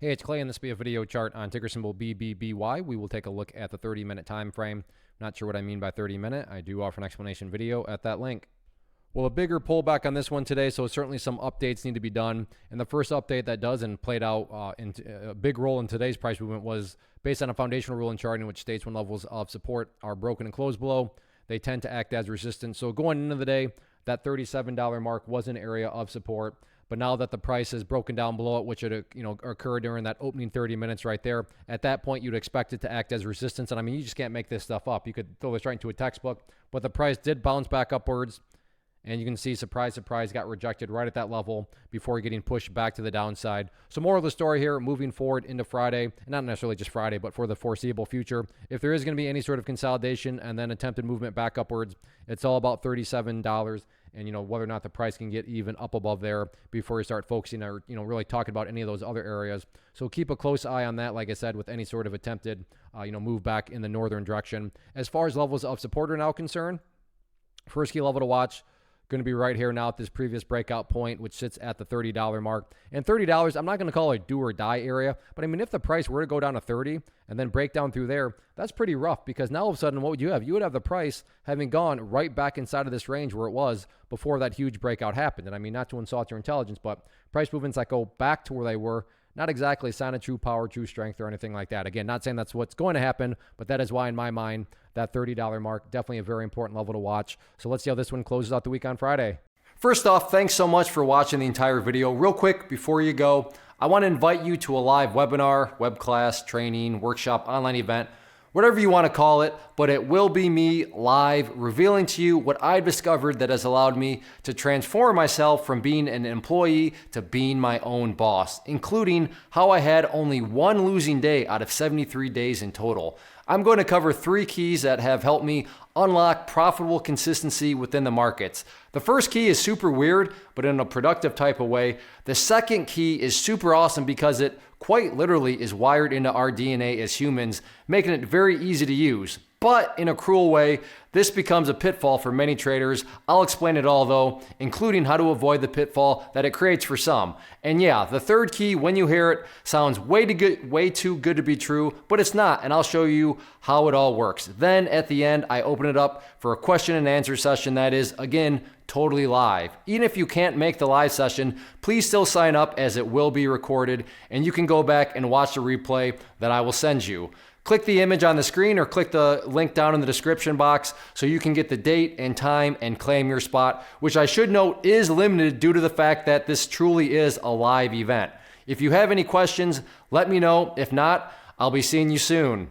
Hey, it's Clay, and this will be a video chart on ticker symbol BBBY. We will take a look at the 30-minute time frame. Not sure what I mean by 30-minute. I do offer an explanation video at that link. Well, a bigger pullback on this one today, so certainly some updates need to be done. And the first update that does and played out in a big role in today's price movement was based on a foundational rule in charting, which states when levels of support are broken and closed below, they tend to act as resistance. So going into the day, that $37 mark was an area of support. But now that the price has broken down below it, which had occurred during that opening 30 minutes right there, at that point you'd expect it to act as resistance. And I mean, you just can't make this stuff up. You could throw this right into a textbook, but the price did bounce back upwards. And you can see, surprise, surprise, got rejected right at that level before getting pushed back to the downside. So more of the story here, moving forward into Friday, not necessarily just Friday, but for the foreseeable future, if there is going to be any sort of consolidation and then attempted movement back upwards, it's all about $37 and, whether or not the price can get even up above there before you start focusing or, really talking about any of those other areas. So keep a close eye on that, like I said, with any sort of attempted, move back in the northern direction. As far as levels of support are now concerned, first key level to watch, going to be right here now at this previous breakout point, which sits at the $30 mark. And $30, I'm not going to call it a do or die area, but I mean, if the price were to go down to 30 and then break down through there, that's pretty rough, because now all of a sudden, what would you have? You would have the price having gone right back inside of this range where it was before that huge breakout happened. And I mean, not to insult your intelligence, but price movements that go back to where they were, not exactly a sign of true power, true strength, or anything like that. Again, not saying that's what's going to happen, but that is why, in my mind, that $30 mark, definitely a very important level to watch. So let's see how this one closes out the week on Friday. First off, thanks so much for watching the entire video. Real quick, before you go, I want to invite you to a live webinar, web class, training, workshop, online event, whatever you want to call it, but it will be me live revealing to you what I've discovered that has allowed me to transform myself from being an employee to being my own boss, including how I had only one losing day out of 73 days in total. I'm going to cover 3 keys that have helped me unlock profitable consistency within the markets. The first key is super weird, but in a productive type of way. The second key is super awesome because it quite literally is wired into our DNA as humans, making it very easy to use. But in a cruel way, this becomes a pitfall for many traders. I'll explain it all though, including how to avoid the pitfall that it creates for some. And yeah, the third key, when you hear it, sounds way too good to be true, but it's not, and I'll show you how it all works. Then at the end, I open it up for a question and answer session that is, again, totally live. Even if you can't make the live session, please still sign up, as it will be recorded, and you can go back and watch the replay that I will send you. Click the image on the screen or click the link down in the description box so you can get the date and time and claim your spot, which I should note is limited due to the fact that this truly is a live event. If you have any questions, let me know. If not, I'll be seeing you soon.